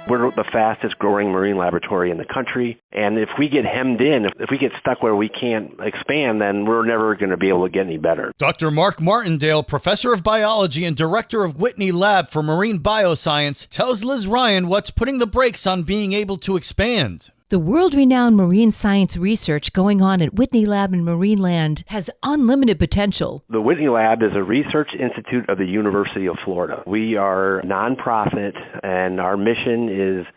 We're the fastest growing marine laboratory in the country. And if we get hemmed in, if we get stuck where we can't expand, then we're never going to be able to get any better. Dr. Mark Martindale, professor of biology and director of Whitney Lab for Marine Bioscience, tells Liz Ryan what's putting the brakes on being able to expand. The world-renowned marine science research going on at Whitney Lab in Marineland has unlimited potential. The Whitney Lab is a research institute of the University of Florida. We are a nonprofit, and our mission is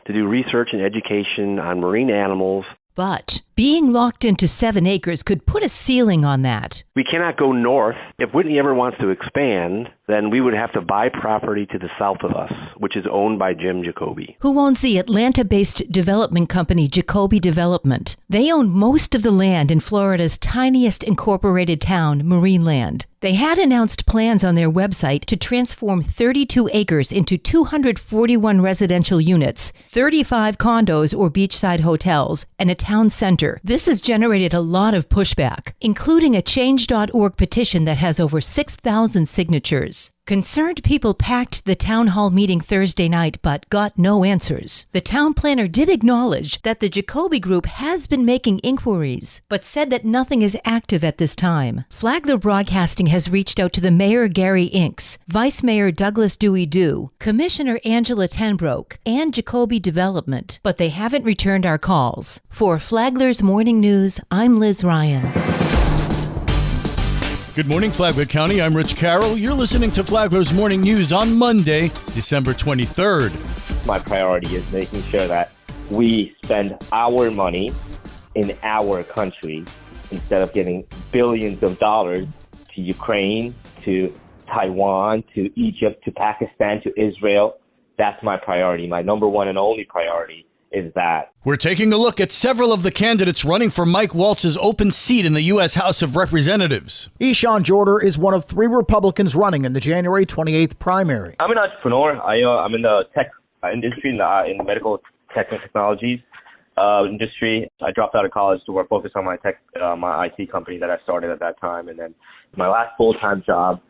to do research and education on marine animals. But being locked into 7 acres could put a ceiling on that. We cannot go north. If Whitney ever wants to expand, then we would have to buy property to the south of us, which is owned by Jim Jacoby. Who owns the Atlanta-based development company Jacoby Development. They own most of the land in Florida's tiniest incorporated town, Marineland. They had announced plans on their website to transform 32 acres into 241 residential units, 35 condos or beachside hotels, and a town center. This has generated a lot of pushback, including a Change.org petition that has over 6,000 signatures. Concerned people packed the town hall meeting Thursday night but got no answers. The town planner did acknowledge that the Jacoby Group has been making inquiries, but said that nothing is active at this time. Flagler Broadcasting has reached out to the Mayor Gary Inks, Vice Mayor Douglas Dewey Dew, Commissioner Angela Tenbroke, and Jacoby Development, but they haven't returned our calls. For Flagler's Morning News, I'm Liz Ryan. Good morning, Flagler County. I'm Rich Carroll. You're listening to Flagler's Morning News on Monday, December 23rd. My priority is making sure that we spend our money in our country instead of giving billions of dollars to Ukraine, to Taiwan, to Egypt, to Pakistan, to Israel. That's my priority. My number one and only priority is that. We're taking a look at several of the candidates running for Mike Waltz's open seat in the U.S. House of Representatives. Eshawn Jorder is one of 3 Republicans running in the January 28th primary. I'm an entrepreneur. I'm in the tech industry, in the medical technologies industry. I dropped out of college to focus on my IT company that I started at that time. And then my last full-time job,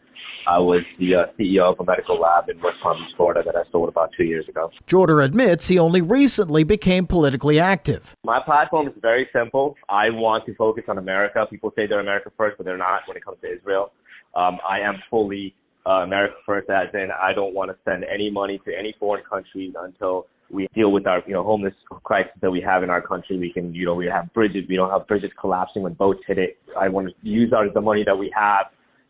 I was the CEO of a medical lab in West Palm Beach, Florida, that I sold about 2 years ago. Jorder admits he only recently became politically active. My platform is very simple. I want to focus on America. People say they're America first, but they're not when it comes to Israel. I am fully America first, as in I don't want to send any money to any foreign countries until we deal with our homeless crisis that we have in our country. We have bridges. We don't have bridges collapsing when boats hit it. I want to use the money that we have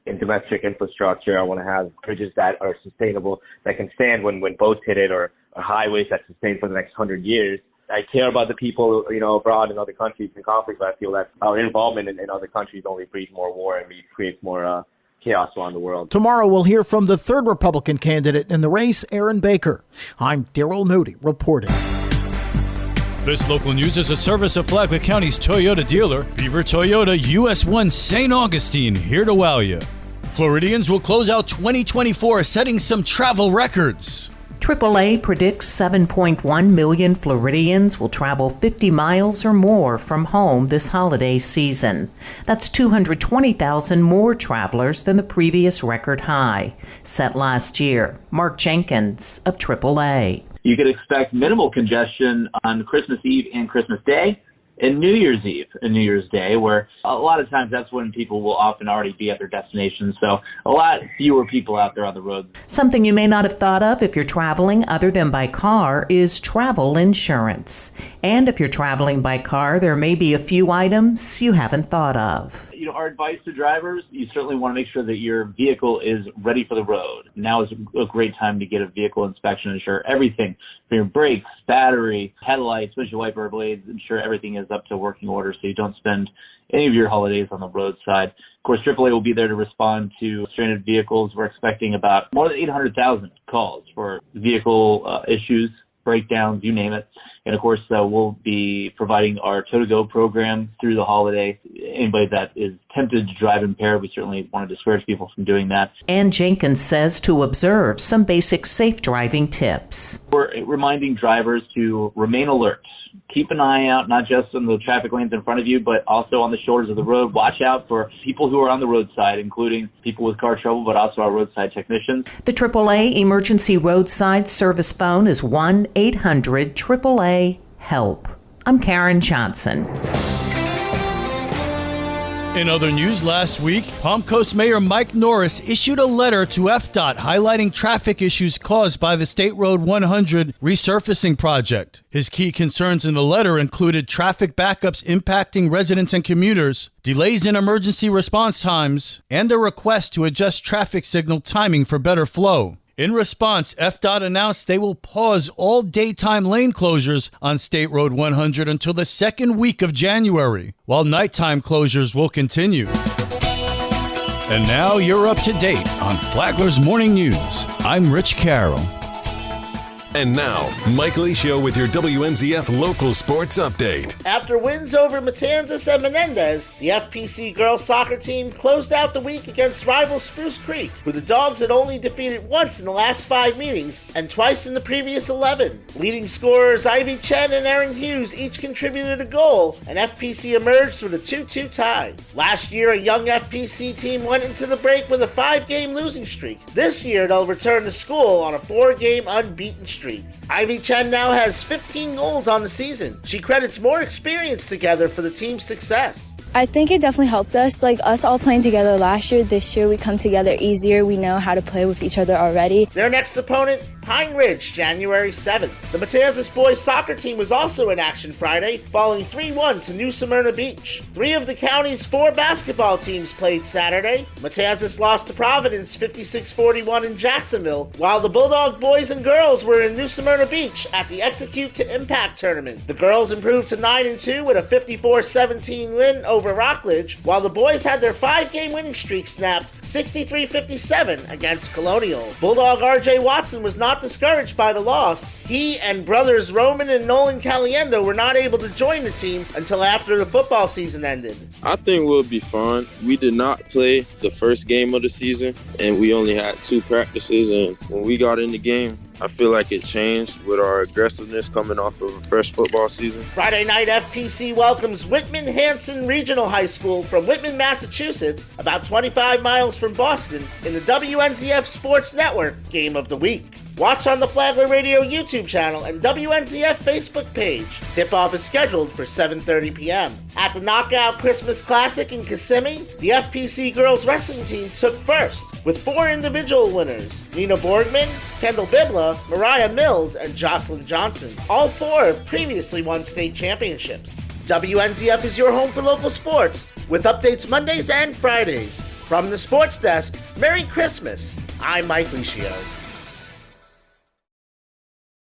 in domestic infrastructure. I want to have bridges that are sustainable, that can stand when boats hit it, or highways that sustain for the next 100 years. I care about the people, abroad in other countries in conflict, but I feel that our involvement in other countries only breeds more war and creates more chaos around the world. Tomorrow we'll hear from the 3rd Republican candidate in the race, Aaron Baker. I'm Daryl Moody reporting. This local news is a service of Flagler County's Toyota dealer, Beaver Toyota US 1 St. Augustine, here to wow you. Floridians will close out 2024 setting some travel records. AAA predicts 7.1 million Floridians will travel 50 miles or more from home this holiday season. That's 220,000 more travelers than the previous record high, set last year. Mark Jenkins of AAA. You could expect minimal congestion on Christmas Eve and Christmas Day, and New Year's Eve and New Year's Day, where a lot of times that's when people will often already be at their destination. So a lot fewer people out there on the road. Something you may not have thought of if you're traveling other than by car is travel insurance. And if you're traveling by car, there may be a few items you haven't thought of. Our advice to drivers, you certainly want to make sure that your vehicle is ready for the road. Now is a great time to get a vehicle inspection, ensure everything from your brakes, battery, headlights, windshield wiper blades, ensure everything is up to working order so you don't spend any of your holidays on the roadside. Of course, AAA will be there to respond to stranded vehicles. We're expecting about more than 800,000 calls for vehicle issues, breakdowns, you name it. And of course, we'll be providing our Tow-to-Go program through the holiday. Anybody that is tempted to drive impaired, we certainly want to discourage people from doing that. And Jenkins says to observe some basic safe driving tips. We're reminding drivers to remain alert. keep an eye out, not just on the traffic lanes in front of you, but also on the shoulders of the road. Watch out for people who are on the roadside, including people with car trouble, but also our roadside technicians. The AAA Emergency Roadside Service phone is 1-800-AAA-HELP. I'm Karen Johnson. In other news, last week, Palm Coast Mayor Mike Norris issued a letter to FDOT highlighting traffic issues caused by the State Road 100 resurfacing project. His key concerns in the letter included traffic backups impacting residents and commuters, delays in emergency response times, and a request to adjust traffic signal timing for better flow. In response, FDOT announced they will pause all daytime lane closures on State Road 100 until the second week of January, while nighttime closures will continue. And now you're up to date on Flagler's Morning News. I'm Rich Carroll. And now, Mike Licio with your WNZF local sports update. After wins over Matanzas and Menendez, the FPC girls soccer team closed out the week against rival Spruce Creek, who the Dogs had only defeated once in the last 5 meetings and twice in the previous 11. Leading scorers Ivy Chen and Erin Hughes each contributed a goal, and FPC emerged with a 2-2 tie. Last year, a young FPC team went into the break with a 5-game losing streak. This year, they'll return to school on a 4-game unbeaten streak. Ivy Chen now has 15 goals on the season. She credits more experience together for the team's success. I think it definitely helped us. Like us all playing together last year, this year we come together easier. We know how to play with each other already. Their next opponent, Pine Ridge, January 7th. The Matanzas boys soccer team was also in action Friday, falling 3-1 to New Smyrna Beach. 3 of the county's 4 basketball teams played Saturday. Matanzas lost to Providence 56-41 in Jacksonville, while the Bulldog boys and girls were in New Smyrna Beach at the Execute to Impact tournament. The girls improved to 9-2 with a 54-17 win over Rockledge, while the boys had their 5-game winning streak snapped 63-57 against Colonial. Bulldog RJ Watson was not discouraged by the loss. He and brothers Roman and Nolan Caliendo were not able to join the team until after the football season ended. I think we'll be fine. We did not play the first game of the season, and we only had 2 practices, and when we got in the game, I feel like it changed with our aggressiveness coming off of a fresh football season. Friday night, FPC welcomes Whitman-Hanson Regional High School from Whitman, Massachusetts, about 25 miles from Boston, in the WNZF Sports Network Game of the Week. Watch on the Flagler Radio YouTube channel and WNZF Facebook page. Tip-off is scheduled for 7:30 p.m. At the Knockout Christmas Classic in Kissimmee, the FPC girls wrestling team took first, with 4 individual winners: Nina Borgman, Kendall Bibla, Mariah Mills, and Jocelyn Johnson. All 4 have previously won state championships. WNZF is your home for local sports, with updates Mondays and Fridays. From the sports desk, Merry Christmas. I'm Mike Licio.